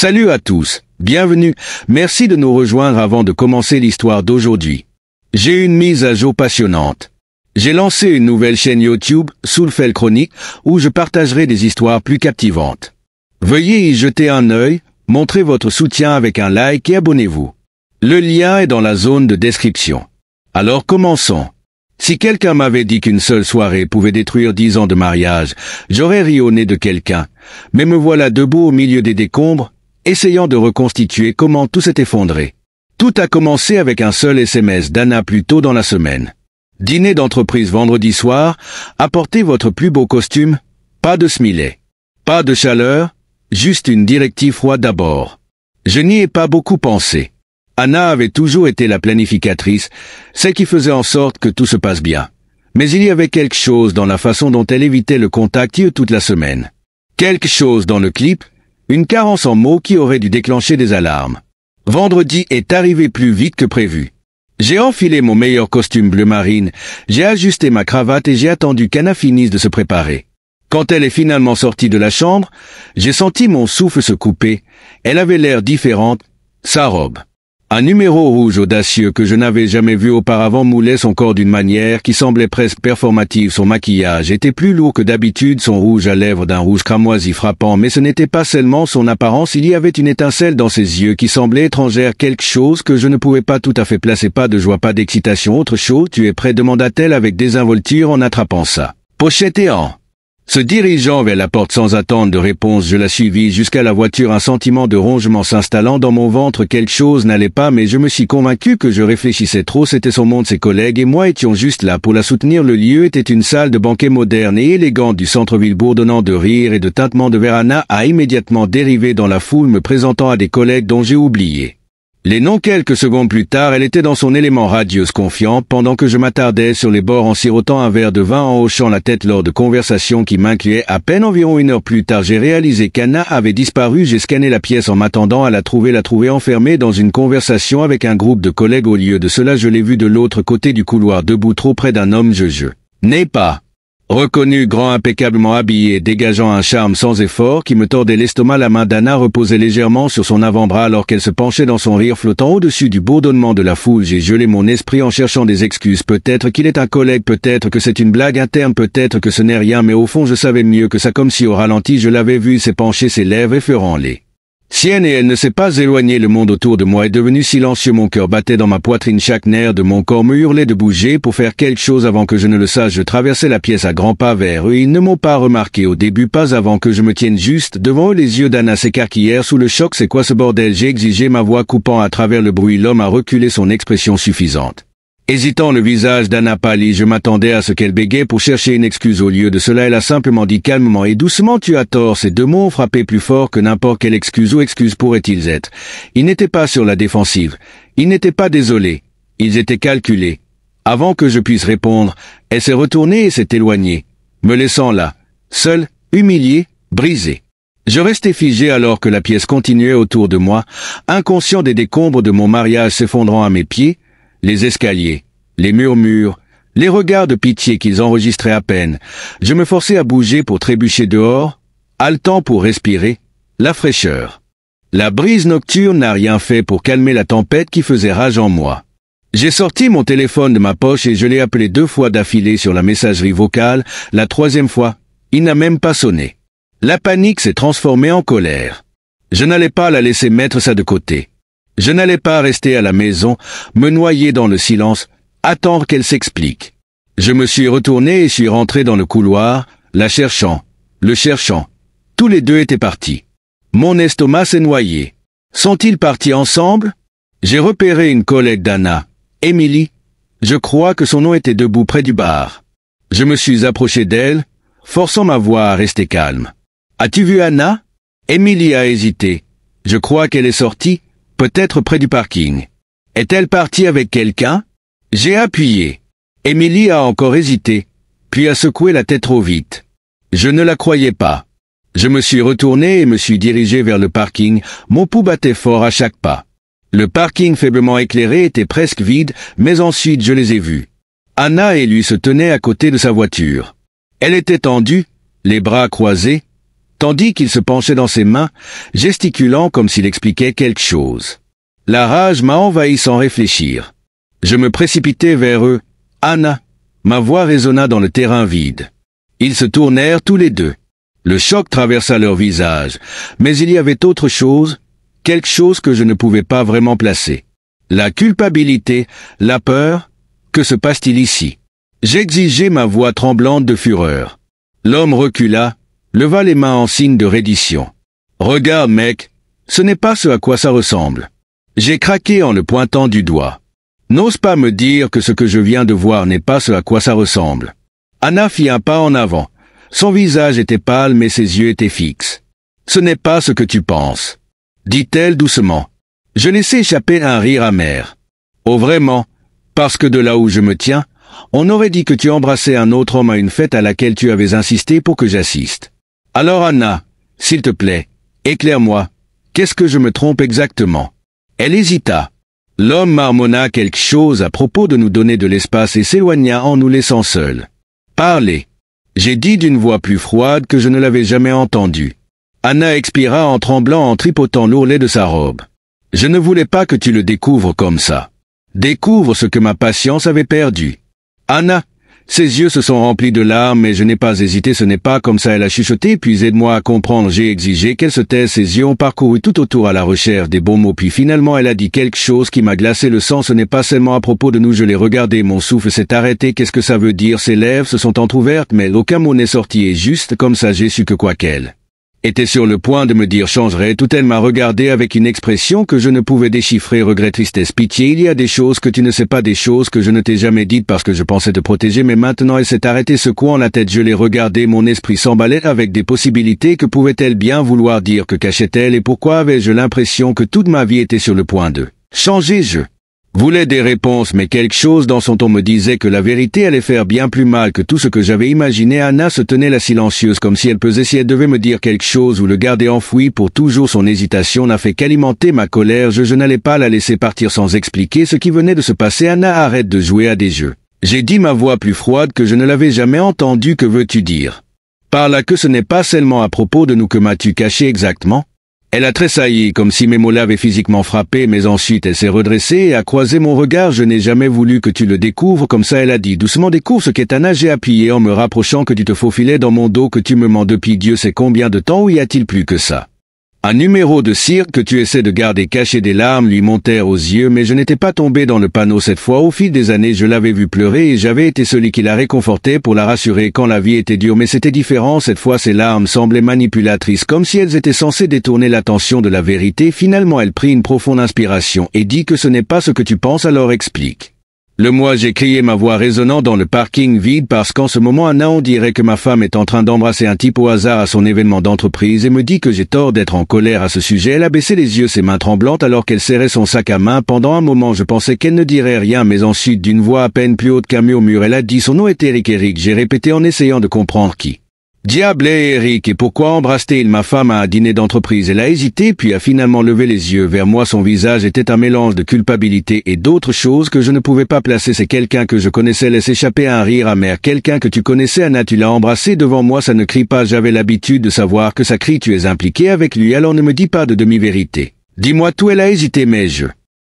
Salut à tous, bienvenue, merci de nous rejoindre avant de commencer l'histoire d'aujourd'hui. J'ai une mise à jour passionnante. J'ai lancé une nouvelle chaîne YouTube, Soulfell Chronique, où je partagerai des histoires plus captivantes. Veuillez y jeter un œil, montrez votre soutien avec un like et abonnez-vous. Le lien est dans la zone de description. Alors commençons. Si quelqu'un m'avait dit qu'une seule soirée pouvait détruire 10 ans de mariage, j'aurais ri au nez de quelqu'un, mais me voilà debout au milieu des décombres, essayant de reconstituer comment tout s'est effondré. Tout a commencé avec un seul SMS d'Anna plus tôt dans la semaine. Dîner d'entreprise vendredi soir, apportez votre plus beau costume, pas de smilet. Pas de chaleur, juste une directive froide d'abord. Je n'y ai pas beaucoup pensé. Anna avait toujours été la planificatrice, celle qui faisait en sorte que tout se passe bien. Mais il y avait quelque chose dans la façon dont elle évitait le contact toute la semaine. Quelque chose dans le clip, une carence en mots qui aurait dû déclencher des alarmes. Vendredi est arrivé plus vite que prévu. J'ai enfilé mon meilleur costume bleu marine, j'ai ajusté ma cravate et j'ai attendu qu'Anna finisse de se préparer. Quand elle est finalement sortie de la chambre, j'ai senti mon souffle se couper. Elle avait l'air différente, sa robe. Un numéro rouge audacieux que je n'avais jamais vu auparavant moulait son corps d'une manière qui semblait presque performative. Son maquillage était plus lourd que d'habitude, son rouge à lèvres d'un rouge cramoisi frappant, mais ce n'était pas seulement son apparence, il y avait une étincelle dans ses yeux qui semblait étrangère, quelque chose que je ne pouvais pas tout à fait placer. Pas de joie, pas d'excitation, autre chose. Tu es prêt, demanda-t-elle avec désinvolture en attrapant sa pochette et en se dirigeant vers la porte sans attendre de réponse. Je la suivis jusqu'à la voiture, un sentiment de rongement s'installant dans mon ventre. Quelque chose n'allait pas, mais je me suis convaincu que je réfléchissais trop. C'était son monde, ses collègues et moi étions juste là pour la soutenir. Le lieu était une salle de banquet moderne et élégante du centre-ville, bourdonnant de rire et de tintements de verre. Anna a immédiatement dérivé dans la foule, me présentant à des collègues dont j'ai oublié les noms. Quelques secondes plus tard, elle était dans son élément, radieuse, confiante, pendant que je m'attardais sur les bords en sirotant un verre de vin, en hochant la tête lors de conversations qui m'incluaient. À peine environ une heure plus tard, j'ai réalisé qu'Anna avait disparu. J'ai scanné la pièce en m'attendant à la trouver enfermée dans une conversation avec un groupe de collègues. Au lieu de cela, je l'ai vue de l'autre côté du couloir, debout trop près d'un homme. Je n'ai pas reconnu, grand, impeccablement habillé, dégageant un charme sans effort qui me tordait l'estomac. La main d'Anna reposait légèrement sur son avant-bras alors qu'elle se penchait dans son rire flottant au-dessus du bourdonnement de la foule. J'ai gelé mon esprit en cherchant des excuses. Peut-être qu'il est un collègue, peut-être que c'est une blague interne, peut-être que ce n'est rien, mais au fond je savais mieux que ça. Comme si au ralenti je l'avais vue s'épancher, ses lèvres effleurant les sienne, et elle ne s'est pas éloignée. Le monde autour de moi est devenu silencieux, mon cœur battait dans ma poitrine, chaque nerf de mon corps me hurlait de bouger pour faire quelque chose. Avant que je ne le sache, je traversais la pièce à grands pas vers eux. Ils ne m'ont pas remarqué au début, pas avant que je me tienne juste devant eux. Les yeux d'Anna s'écarquillèrent sous le choc. C'est quoi ce bordel? J'ai exigé, ma voix coupant à travers le bruit. L'homme a reculé, son expression suffisante. Hésitant, le visage d'Anna pâlit. Je m'attendais à ce qu'elle bégaye pour chercher une excuse. Au lieu de cela, elle a simplement dit calmement et doucement: tu as tort. Ces deux mots ont frappé plus fort que n'importe quelle excuse. Ou excuse pourraient-ils être? Ils n'étaient pas sur la défensive. Ils n'étaient pas désolés. Ils étaient calculés. Avant que je puisse répondre, elle s'est retournée et s'est éloignée, me laissant là, seul, humilié, brisé. Je restais figé alors que la pièce continuait autour de moi, inconscient des décombres de mon mariage s'effondrant à mes pieds. Les escaliers, les murmures, les regards de pitié qu'ils enregistraient à peine. Je me forçais à bouger pour trébucher dehors, haletant pour respirer, la fraîcheur. La brise nocturne n'a rien fait pour calmer la tempête qui faisait rage en moi. J'ai sorti mon téléphone de ma poche et je l'ai appelé 2 fois d'affilée sur la messagerie vocale. La 3e fois, il n'a même pas sonné. La panique s'est transformée en colère. Je n'allais pas la laisser mettre ça de côté. Je n'allais pas rester à la maison, me noyer dans le silence, attendre qu'elle s'explique. Je me suis retourné et suis rentré dans le couloir, la cherchant, le cherchant. Tous les deux étaient partis. Mon estomac s'est noyé. Sont-ils partis ensemble? J'ai repéré une collègue d'Anna, Emily. Je crois que son nom était debout près du bar. Je me suis approché d'elle, forçant ma voix à rester calme. As-tu vu Anna? Emily a hésité. Je crois qu'elle est sortie. Peut-être près du parking. Est-elle partie avec quelqu'un? J'ai appuyé. Emily a encore hésité, puis a secoué la tête trop vite. Je ne la croyais pas. Je me suis retourné et me suis dirigé vers le parking. Mon pouls battait fort à chaque pas. Le parking faiblement éclairé était presque vide, mais ensuite je les ai vus. Anna et lui se tenaient à côté de sa voiture. Elle était tendue, les bras croisés, tandis qu'il se penchait dans ses mains, gesticulant comme s'il expliquait quelque chose. La rage m'a envahi sans réfléchir. Je me précipitai vers eux. « Anna !» Ma voix résonna dans le terrain vide. Ils se tournèrent tous les deux. Le choc traversa leur visage, mais il y avait autre chose, quelque chose que je ne pouvais pas vraiment placer. La culpabilité, la peur, que se passe-t-il ici? J'exigeai, ma voix tremblante de fureur. L'homme recula, leva les mains en signe de reddition. « Regarde, mec, ce n'est pas ce à quoi ça ressemble. » J'ai craqué en le pointant du doigt. « N'ose pas me dire que ce que je viens de voir n'est pas ce à quoi ça ressemble. » Anna fit un pas en avant. Son visage était pâle mais ses yeux étaient fixes. « Ce n'est pas ce que tu penses, » dit-elle doucement. Je laissai échapper un rire amer. « Oh vraiment, parce que de là où je me tiens, on aurait dit que tu embrassais un autre homme à une fête à laquelle tu avais insisté pour que j'assiste. Alors Anna, s'il te plaît, éclaire-moi, qu'est-ce que je me trompe exactement ?» Elle hésita. L'homme marmonna quelque chose à propos de nous donner de l'espace et s'éloigna en nous laissant seuls. « Parlez !» J'ai dit d'une voix plus froide que je ne l'avais jamais entendue. Anna expira en tremblant en tripotant l'ourlet de sa robe. « Je ne voulais pas que tu le découvres comme ça. Découvre ce que ma patience avait perdu. » Anna, ses yeux se sont remplis de larmes, mais je n'ai pas hésité, ce n'est pas comme ça, elle a chuchoté, puis aide-moi à comprendre, j'ai exigé qu'elle se taise, ses yeux ont parcouru tout autour à la recherche des bons mots, puis finalement elle a dit quelque chose qui m'a glacé le sang, ce n'est pas seulement à propos de nous, je l'ai regardé, mon souffle s'est arrêté, qu'est-ce que ça veut dire, ses lèvres se sont entr'ouvertes, mais aucun mot n'est sorti, et juste comme ça j'ai su que quoi qu'elle était sur le point de me dire changerait, tout elle m'a regardé avec une expression que je ne pouvais déchiffrer, regret, tristesse, pitié, il y a des choses que tu ne sais pas, des choses que je ne t'ai jamais dites parce que je pensais te protéger, mais maintenant elle s'est arrêtée, secouant la tête, je l'ai regardée, mon esprit s'emballait avec des possibilités, que pouvait-elle bien vouloir dire, que cachait-elle et pourquoi avais-je l'impression que toute ma vie était sur le point de changer, je voulais des réponses, mais quelque chose dans son ton me disait que la vérité allait faire bien plus mal que tout ce que j'avais imaginé. Anna se tenait là silencieuse comme si elle pesait, si elle devait me dire quelque chose ou le garder enfoui pour toujours. Son hésitation n'a fait qu'alimenter ma colère, je n'allais pas la laisser partir sans expliquer ce qui venait de se passer. Anna, arrête de jouer à des jeux. J'ai dit, ma voix plus froide que je ne l'avais jamais entendue. Que veux-tu dire par là? Que ce n'est pas seulement à propos de nous, que m'as-tu caché exactement? Elle a tressailli comme si mes mots l'avaient physiquement frappée, mais ensuite elle s'est redressée et a croisé mon regard. Je n'ai jamais voulu que tu le découvres comme ça, elle a dit doucement. Découvre ce qu'est Anna. J'ai appuyé en me rapprochant, que tu te faufilais dans mon dos, que tu me mens depuis Dieu sait combien de temps, ou y a-t-il plus que ça? Un numéro de cirque que tu essaies de garder caché. Des larmes lui montèrent aux yeux, mais je n'étais pas tombé dans le panneau cette fois. Au fil des années, je l'avais vu pleurer et j'avais été celui qui la réconfortait pour la rassurer quand la vie était dure, mais c'était différent cette fois. Ses larmes semblaient manipulatrices, comme si elles étaient censées détourner l'attention de la vérité. Finalement, elle prit une profonde inspiration et dit que ce n'est pas ce que tu penses, alors explique. J'ai crié, ma voix résonnant dans le parking vide, parce qu'en ce moment, Anna, on dirait que ma femme est en train d'embrasser un type au hasard à son événement d'entreprise et me dit que j'ai tort d'être en colère à ce sujet. Elle a baissé les yeux, ses mains tremblantes, alors qu'elle serrait son sac à main. Pendant un moment, je pensais qu'elle ne dirait rien, mais ensuite, d'une voix à peine plus haute qu'un murmure, elle a dit, son nom est Eric. Eric, j'ai répété en essayant de comprendre qui diable est Eric et pourquoi embrasse-t-il ma femme à un dîner d'entreprise? Elle a hésité puis a finalement levé les yeux vers moi. Son visage était un mélange de culpabilité et d'autres choses que je ne pouvais pas placer. C'est quelqu'un que je connaissais. Laisse échapper un rire amer. Quelqu'un que tu connaissais, Anna, tu l'as embrassé devant moi. Ça ne crie pas, j'avais l'habitude de savoir que ça crie. Tu es impliqué avec lui, alors ne me dis pas de demi-vérité. Dis-moi tout. Elle a hésité, mais je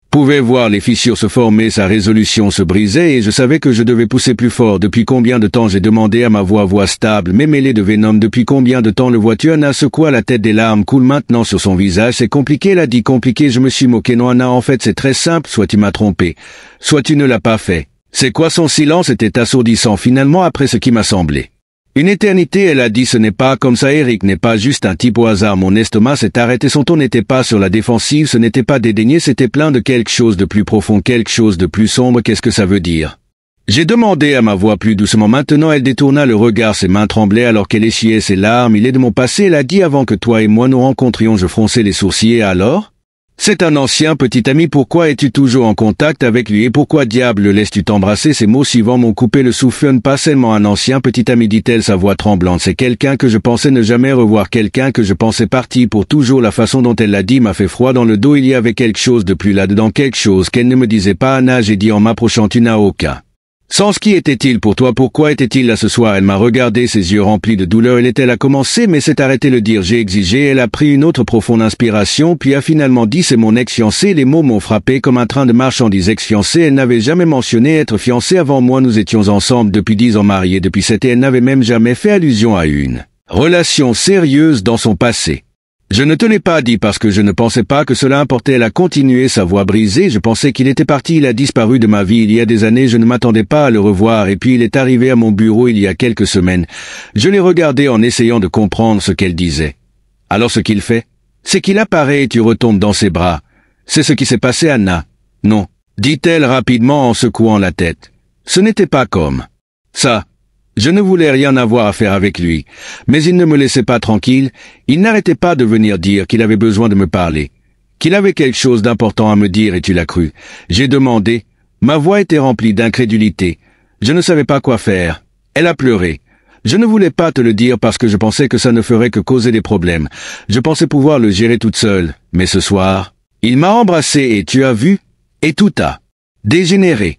pouvais voir les fissures se former, sa résolution se brisait et je savais que je devais pousser plus fort. Depuis combien de temps? J'ai demandé à ma voix stable mais mêlée de venom. Depuis combien de temps le vois-tu? Anna secoua la tête, des larmes coulent maintenant sur son visage. C'est compliqué, elle a dit. Compliqué? Je me suis moqué. Non Anna, en fait c'est très simple, soit tu m'as trompé, soit tu ne l'as pas fait. C'est quoi? Son silence était assourdissant finalement après ce qui m'a semblé une éternité. Elle a dit, ce n'est pas comme ça, Eric n'est pas juste un type au hasard. Mon estomac s'est arrêté, son ton n'était pas sur la défensive, ce n'était pas dédaigné, c'était plein de quelque chose de plus profond, quelque chose de plus sombre. Qu'est-ce que ça veut dire? J'ai demandé à ma voix plus doucement. Maintenant elle détourna le regard, ses mains tremblaient alors qu'elle essuyait ses larmes. Il est de mon passé, elle a dit, avant que toi et moi nous rencontrions. Je fronçai les sourcils. Et alors? C'est un ancien petit ami, pourquoi es-tu toujours en contact avec lui et pourquoi diable le laisses-tu t'embrasser? Ces mots suivants m'ont coupé le souffle. Pas seulement un ancien petit ami, dit-elle, sa voix tremblante, c'est quelqu'un que je pensais ne jamais revoir, quelqu'un que je pensais parti pour toujours. La façon dont elle l'a dit m'a fait froid dans le dos. Il y avait quelque chose de plus là-dedans, quelque chose qu'elle ne me disait pas. Anna, j'ai dit en m'approchant, tu n'as aucun Sans qui était-il pour toi? Pourquoi était-il là ce soir? Elle m'a regardé, ses yeux remplis de douleur. Elle a commencé, mais s'est arrêtée le dire. J'ai exigé. Elle a pris une autre profonde inspiration, puis a finalement dit: c'est mon ex-fiancé. Les mots m'ont frappé comme un train de marchandises. Ex-fiancé, elle n'avait jamais mentionné être fiancée avant moi. Nous étions ensemble depuis 10 ans, mariés depuis 7 et elle n'avait même jamais fait allusion à une relation sérieuse dans son passé. Je ne te l'ai pas dit parce que je ne pensais pas que cela importait. Elle a continué, sa voix brisée. Je pensais qu'il était parti. Il a disparu de ma vie il y a des années. Je ne m'attendais pas à le revoir et puis il est arrivé à mon bureau il y a quelques semaines. Je l'ai regardé en essayant de comprendre ce qu'elle disait. Alors ce qu'il fait, c'est qu'il apparaît et tu retombes dans ses bras. C'est ce qui s'est passé, Anna. Non, dit-elle rapidement en secouant la tête. Ce n'était pas comme ça. Je ne voulais rien avoir à faire avec lui, mais il ne me laissait pas tranquille. Il n'arrêtait pas de venir dire qu'il avait besoin de me parler, qu'il avait quelque chose d'important à me dire et tu l'as cru. J'ai demandé. Ma voix était remplie d'incrédulité. Je ne savais pas quoi faire. Elle a pleuré. Je ne voulais pas te le dire parce que je pensais que ça ne ferait que causer des problèmes. Je pensais pouvoir le gérer toute seule. Mais ce soir, il m'a embrassé et tu as vu, et tout a dégénéré.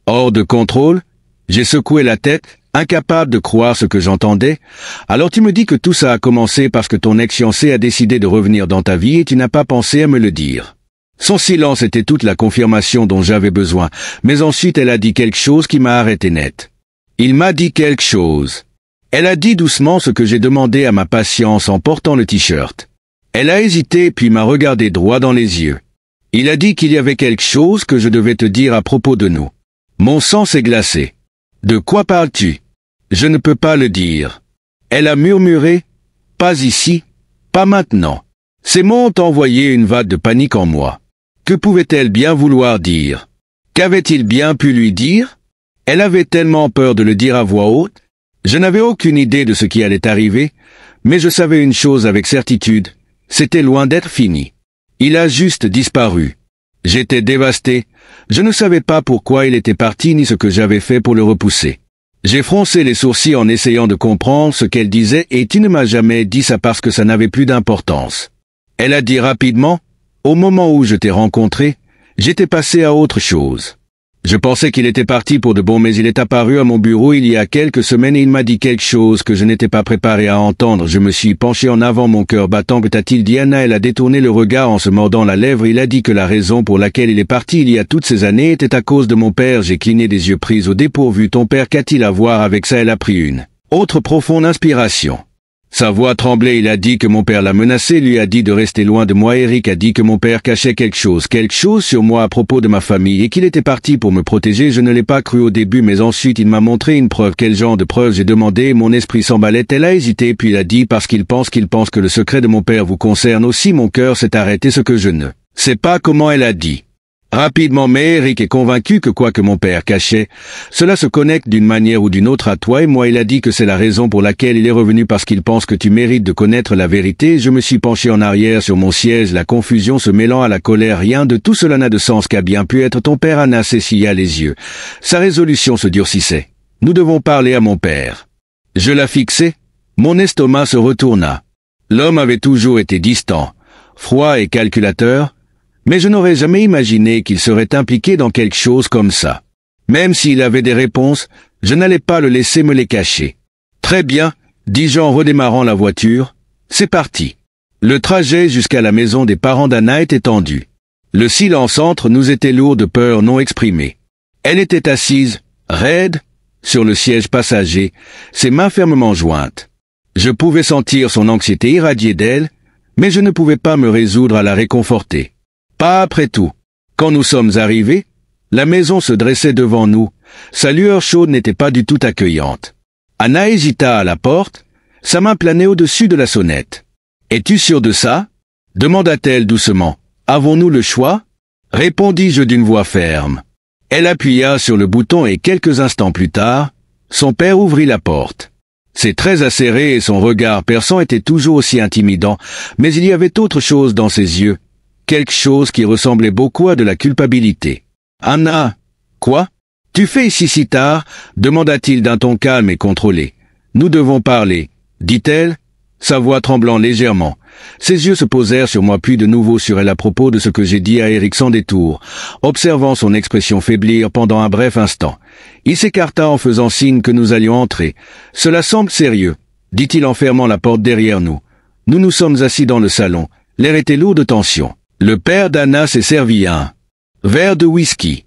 Hors de contrôle, j'ai secoué la tête, incapable de croire ce que j'entendais. Alors tu me dis que tout ça a commencé parce que ton ex-fiancé a décidé de revenir dans ta vie et tu n'as pas pensé à me le dire. Son silence était toute la confirmation dont j'avais besoin, mais ensuite elle a dit quelque chose qui m'a arrêté net. Il m'a dit quelque chose. Elle a dit doucement ce que j'ai demandé à ma patience en portant le t-shirt. Elle a hésité puis m'a regardé droit dans les yeux. Il a dit qu'il y avait quelque chose que je devais te dire à propos de nous. Mon sang s'est glacé. De quoi parles-tu? Je ne peux pas le dire. Elle a murmuré. Pas ici, pas maintenant. Ces mots ont envoyé une vague de panique en moi. Que pouvait-elle bien vouloir dire? Qu'avait-il bien pu lui dire? Elle avait tellement peur de le dire à voix haute. Je n'avais aucune idée de ce qui allait arriver, mais je savais une chose avec certitude. C'était loin d'être fini. Il a juste disparu. J'étais dévasté. Je ne savais pas pourquoi il était parti ni ce que j'avais fait pour le repousser. J'ai froncé les sourcils en essayant de comprendre ce qu'elle disait et tu ne m'as jamais dit ça parce que ça n'avait plus d'importance. Elle a dit rapidement, au moment où je t'ai rencontré, j'étais passé à autre chose. Je pensais qu'il était parti pour de bon mais il est apparu à mon bureau il y a quelques semaines et il m'a dit quelque chose que je n'étais pas préparé à entendre. Je me suis penché en avant, mon cœur battant. Que t'a-t-il dit, Anna? Elle a détourné le regard en se mordant la lèvre. Il a dit que la raison pour laquelle il est parti il y a toutes ces années était à cause de mon père. J'ai cligné des yeux pris au dépourvu. Ton père, qu'a-t-il à voir avec ça? Elle a pris une autre profonde inspiration. Sa voix tremblait. Il a dit que mon père l'a menacé, lui a dit de rester loin de moi. Eric a dit que mon père cachait quelque chose sur moi à propos de ma famille et qu'il était parti pour me protéger. Je ne l'ai pas cru au début, mais ensuite il m'a montré une preuve. Quel genre de preuve? J'ai demandé. Mon esprit s'emballait. Elle a hésité, puis il a dit parce qu'il pense que le secret de mon père vous concerne aussi. Mon cœur s'est arrêté. Ce que je ne sais pas comment elle a dit. Rapidement, mais Eric est convaincu que quoi que mon père cachait, cela se connecte d'une manière ou d'une autre à toi et moi. Il a dit que c'est la raison pour laquelle il est revenu parce qu'il pense que tu mérites de connaître la vérité. Je me suis penché en arrière sur mon siège, la confusion se mêlant à la colère. Rien de tout cela n'a de sens. Qu'a bien pu être ton père? Anna s'essuya les yeux. Sa résolution se durcissait. Nous devons parler à mon père. Je la fixai. Mon estomac se retourna. L'homme avait toujours été distant, froid et calculateur, mais je n'aurais jamais imaginé qu'il serait impliqué dans quelque chose comme ça. Même s'il avait des réponses, je n'allais pas le laisser me les cacher. Très bien, dis-je en redémarrant la voiture. C'est parti. Le trajet jusqu'à la maison des parents d'Anna était tendu. Le silence entre nous était lourd de peur non exprimée. Elle était assise, raide, sur le siège passager, ses mains fermement jointes. Je pouvais sentir son anxiété irradier d'elle, mais je ne pouvais pas me résoudre à la réconforter. Pas après tout. Quand nous sommes arrivés, la maison se dressait devant nous. Sa lueur chaude n'était pas du tout accueillante. Anna hésita à la porte, sa main planait au-dessus de la sonnette. « Es-tu sûr de ça ?» demanda-t-elle doucement. « Avons-nous le choix ?» répondis-je d'une voix ferme. Elle appuya sur le bouton et quelques instants plus tard, son père ouvrit la porte. Ses traits acérés et son regard perçant étaient toujours aussi intimidants, mais il y avait autre chose dans ses yeux. Quelque chose qui ressemblait beaucoup à de la culpabilité. « Anna, quoi? Tu fais ici si tard ?» demanda-t-il d'un ton calme et contrôlé. « Nous devons parler, dit-elle. sa voix tremblant légèrement. Ses yeux se posèrent sur moi puis de nouveau sur elle à propos de ce que j'ai dit à Eric sans détour, observant son expression faiblir pendant un bref instant. Il s'écarta en faisant signe que nous allions entrer. « Cela semble sérieux », dit-il en fermant la porte derrière nous. Nous nous sommes assis dans le salon. L'air était lourd de tension. Le père d'Anna s'est servi un verre de whisky.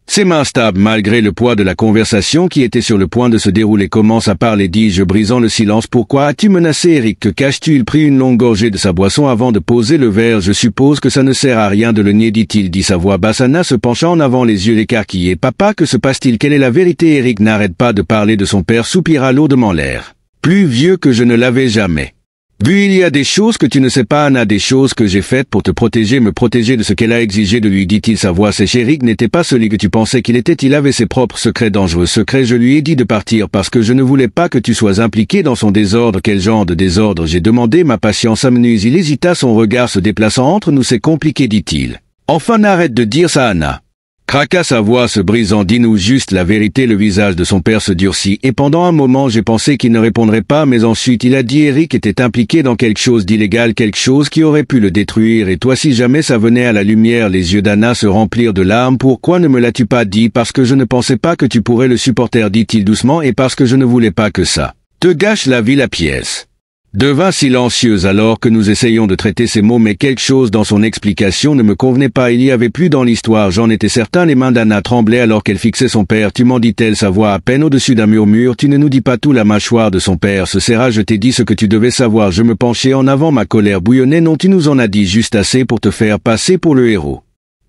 Ses mains stables malgré le poids de la conversation qui était sur le point de se dérouler commencent à parler, dis-je brisant le silence. Pourquoi as-tu menacé Eric? Que caches-tu? Il prit une longue gorgée de sa boisson avant de poser le verre. Je suppose que ça ne sert à rien de le nier, dit-il, dit sa voix basse. Anna se pencha en avant, les yeux écarquillés. Papa, que se passe-t-il? Quelle est la vérité? Eric n'arrête pas de parler de son père, soupira lourdement, l'air plus vieux que je ne l'avais jamais vu. Il y a des choses que tu ne sais pas, Anna, des choses que j'ai faites pour te protéger, me protéger de ce qu'elle a exigé de lui, dit-il, sa voix sèche. Eric n'était pas celui que tu pensais qu'il était, il avait ses propres secrets, dangereux secrets. Je lui ai dit de partir parce que je ne voulais pas que tu sois impliqué dans son désordre. Quel genre de désordre? J'ai demandé, ma patience amenuise. Il hésita, son regard se déplaçant entre nous. C'est compliqué, dit-il. Enfin, n'arrête de dire ça, Anna. Craqua sa voix se brisant. Dis-nous juste la vérité. Le visage de son père se durcit, et pendant un moment j'ai pensé qu'il ne répondrait pas, mais ensuite il a dit Eric était impliqué dans quelque chose d'illégal, quelque chose qui aurait pu le détruire, et toi, si jamais ça venait à la lumière. Les yeux d'Anna se remplirent de larmes. Pourquoi ne me l'as-tu pas dit? Parce que je ne pensais pas que tu pourrais le supporter, dit-il doucement, et parce que je ne voulais pas que ça te gâche la vie. La pièce devint silencieuse alors que nous essayions de traiter ces mots, mais quelque chose dans son explication ne me convenait pas. Il y avait plus dans l'histoire, j'en étais certain. Les mains d'Anna tremblaient alors qu'elle fixait son père. Tu m'en dit-elle, sa voix à peine au-dessus d'un murmure. Tu ne nous dis pas tout. La mâchoire de son père se serra. Je t'ai dit ce que tu devais savoir. Je me penchai en avant, ma colère bouillonnait. Non, tu nous en as dit juste assez pour te faire passer pour le héros.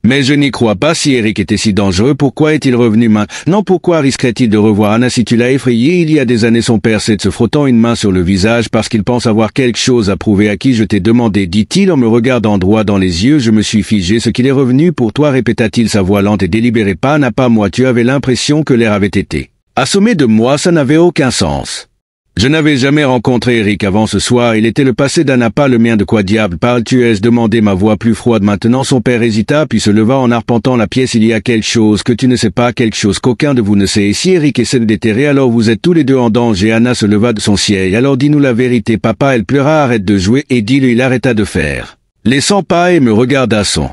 Mais je n'y crois pas. Si Eric était si dangereux, pourquoi est-il revenu maintenant? Pourquoi risquerait-il de revoir Anna? Si tu l'as effrayé il y a des années, son père cède, se frottant une main sur le visage, parce qu'il pense avoir quelque chose à prouver. À qui? Je t'ai demandé, dit-il en me regardant droit dans les yeux. Je me suis figé. Ce qu'il est revenu pour toi, répéta-t-il, sa voix lente et délibérée. Pas Anna, pas moi. Tu avais l'impression que l'air avait été assommé de moi. Ça n'avait aucun sens. Je n'avais jamais rencontré Eric avant ce soir. Il était le passé d'Anna, pas le mien. De quoi diable parles-tu? Ai-je demandé, ma voix plus froide maintenant. Son père hésita puis se leva en arpentant la pièce. Il y a quelque chose que tu ne sais pas, quelque chose qu'aucun de vous ne sait. Et si Eric essaie de déterrer, alors vous êtes tous les deux en danger. Anna se leva de son siège. Alors dis-nous la vérité, papa. Elle pleura. Arrête de jouer, et dis-le. Il arrêta de faire les 100 pas et me regarda, son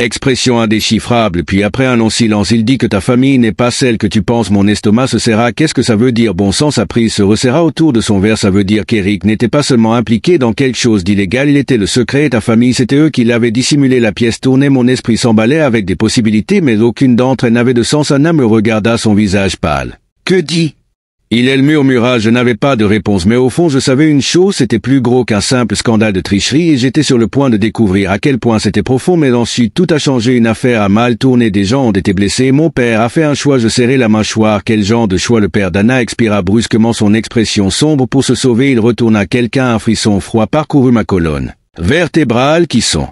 expression indéchiffrable. Puis après un long silence, il dit que ta famille n'est pas celle que tu penses. Mon estomac se serra. Qu'est-ce que ça veut dire? Bon sang, sa prise se resserra autour de son verre. Ça veut dire qu'Eric n'était pas seulement impliqué dans quelque chose d'illégal, il était le secret, et ta famille, c'était eux qui l'avaient dissimulé. La pièce tournait, mon esprit s'emballait avec des possibilités, mais aucune d'entre elles n'avait de sens. Anna me regarda, son visage pâle. Que dit elle murmura. Je n'avais pas de réponse, mais au fond je savais une chose, c'était plus gros qu'un simple scandale de tricherie, et j'étais sur le point de découvrir à quel point c'était profond. Mais ensuite tout a changé. Une affaire a mal tourné, des gens ont été blessés, mon père a fait un choix. Je serrai la mâchoire. Quel genre de choix? Le père d'Anna expira brusquement, son expression sombre. Pour se sauver, il retourna quelqu'un. Un frisson froid parcourut ma colonne vertébrale. Qui sont?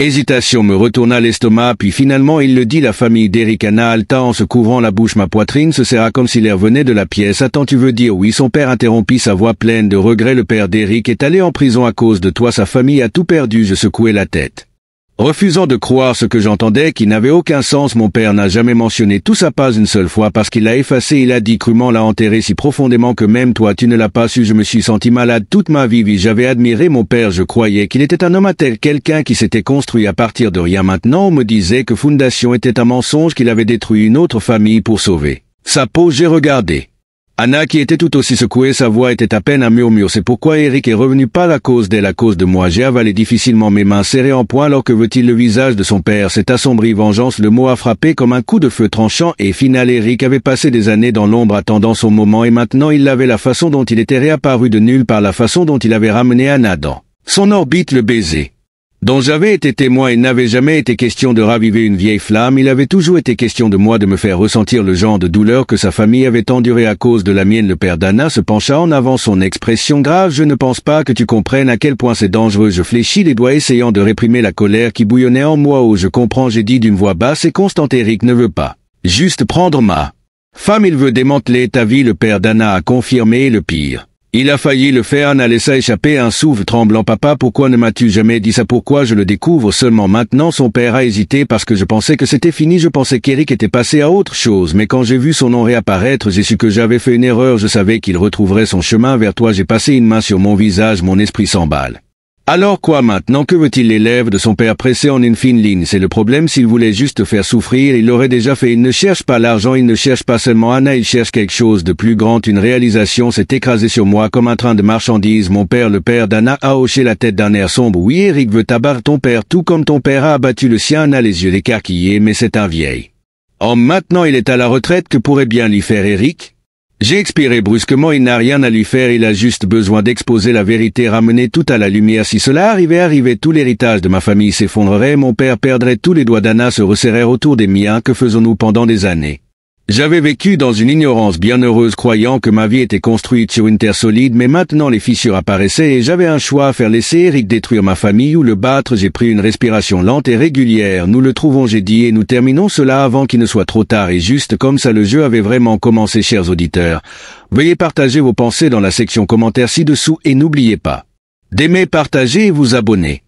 Hésitation me retourna l'estomac, puis finalement il le dit. La famille d'Eric. Anna halta en se couvrant la bouche. Ma poitrine se serra comme si l'air venait de la pièce. Attends, tu veux dire? Oui, son père interrompit, sa voix pleine de regret. Le père d'Eric est allé en prison à cause de toi. Sa famille a tout perdu. Je secouai la tête, refusant de croire ce que j'entendais, qui n'avait aucun sens. Mon père n'a jamais mentionné tout ça, pas une seule fois, parce qu'il l'a effacé. Il a dit crûment, l'a enterré si profondément que même toi tu ne l'as pas su. Je me suis senti malade toute ma vie. J'avais admiré mon père, je croyais qu'il était un homme à tel, quelqu'un qui s'était construit à partir de rien. Maintenant on me disait que Fondation était un mensonge, qu'il avait détruit une autre famille pour sauver sa peau. J'ai regardé Anna, qui était tout aussi secouée, sa voix était à peine un murmure. C'est pourquoi Eric est revenu, pas à cause d'elle, à cause de moi. J'ai avalé difficilement, mes mains serrées en poing. Alors que veut-il? Le visage de son père s'est assombri. Vengeance, le mot a frappé comme un coup de feu tranchant et final. Eric avait passé des années dans l'ombre attendant son moment, et maintenant il l'avait. La façon dont il était réapparu de nulle part, la façon dont il avait ramené Anna dans son orbite, le baiser dont j'avais été témoin. Il n'avait jamais été question de raviver une vieille flamme, il avait toujours été question de moi, de me faire ressentir le genre de douleur que sa famille avait enduré à cause de la mienne. Le père d'Anna se pencha en avant, son expression grave. Je ne pense pas que tu comprennes à quel point c'est dangereux. Je fléchis les doigts, essayant de réprimer la colère qui bouillonnait en moi. Oh, je comprends, j'ai dit d'une voix basse et constante. Eric ne veut pas juste prendre ma femme, il veut démanteler ta vie. Le père d'Anna a confirmé, le pire Il a failli le faire, Anna laissa échapper un souffle tremblant. Papa, pourquoi ne m'as-tu jamais dit ça? Pourquoi je le découvre seulement maintenant? Son père a hésité parce que je pensais que c'était fini. Je pensais qu'Eric était passé à autre chose. Mais quand j'ai vu son nom réapparaître, j'ai su que j'avais fait une erreur. Je savais qu'il retrouverait son chemin vers toi. J'ai passé une main sur mon visage. Mon esprit s'emballe. Alors quoi maintenant? Que veut-il? Les lèvres de son père pressées en une fine ligne. C'est le problème, s'il voulait juste te faire souffrir, il l'aurait déjà fait. Il ne cherche pas l'argent, il ne cherche pas seulement Anna, il cherche quelque chose de plus grand. Une réalisation s'est écrasée sur moi comme un train de marchandises. Mon père, le père d'Anna, a hoché la tête d'un air sombre. Oui, Eric veut abattre ton père, tout comme ton père a abattu le sien. Anna les yeux écarquillés, mais c'est un vieil. Oh, maintenant il est à la retraite, que pourrait bien lui faire Eric? J'ai expiré brusquement. Il n'a rien à lui faire, il a juste besoin d'exposer la vérité, ramener tout à la lumière. Si cela arrivait, tout l'héritage de ma famille s'effondrerait, mon père perdrait tous les doigts d'Anna se resserrèrent autour des miens. Que faisons-nous pendant des années? J'avais vécu dans une ignorance bien heureuse, croyant que ma vie était construite sur une terre solide, mais maintenant les fissures apparaissaient et j'avais un choix à faire: laisser Eric détruire ma famille ou le battre. J'ai pris une respiration lente et régulière. Nous le trouvons, j'ai dit, et nous terminons cela avant qu'il ne soit trop tard. Et juste comme ça, le jeu avait vraiment commencé, chers auditeurs. Veuillez partager vos pensées dans la section commentaires ci-dessous et n'oubliez pas d'aimer, partager et vous abonner.